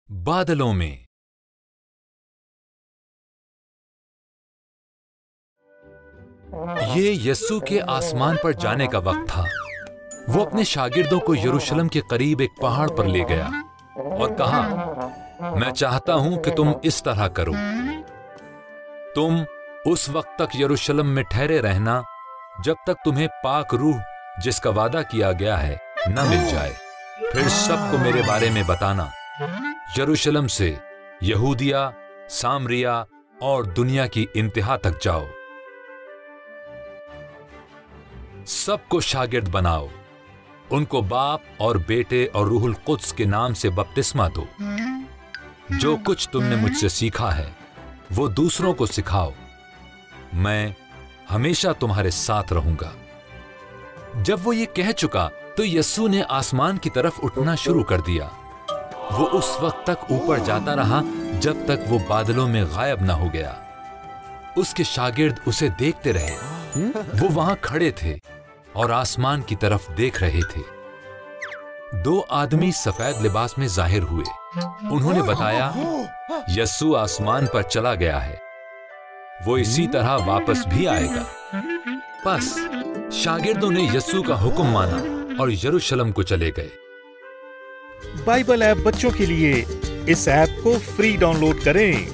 बादलों में। ये यस्सु के आसमान पर जाने का वक्त था। वो अपने शागिर्दों को यरूशलेम के करीब एक पहाड़ पर ले गया और कहा, मैं चाहता हूं कि तुम इस तरह करो। तुम उस वक्त तक यरूशलेम में ठहरे रहना जब तक तुम्हें पाक रूह जिसका वादा किया गया है न मिल जाए। फिर सबको मेरे बारे में बताना। यरूशलेम से यहूदिया, सामरिया और दुनिया की इंतहा तक जाओ। सबको शागिर्द बनाओ। उनको बाप और बेटे और रूहुल कुद्स के नाम से बपतिस्मा दो। जो कुछ तुमने मुझसे सीखा है वो दूसरों को सिखाओ। मैं हमेशा तुम्हारे साथ रहूंगा। जब वो ये कह चुका तो यस्सु ने आसमान की तरफ उठना शुरू कर दिया। वो उस वक्त तक ऊपर जाता रहा जब तक वो बादलों में गायब ना हो गया। उसके शागिर्द उसे देखते रहे। वो वहां खड़े थे और आसमान की तरफ देख रहे थे। दो आदमी सफेद लिबास में जाहिर हुए। उन्होंने बताया, यस्सु आसमान पर चला गया है। वो इसी तरह वापस भी आएगा। बस शागिर्दों ने यस्सु का हुक्म माना और यरूशलेम को चले गए। बाइबल ऐप बच्चों के लिए इस ऐप को फ्री डाउनलोड करें।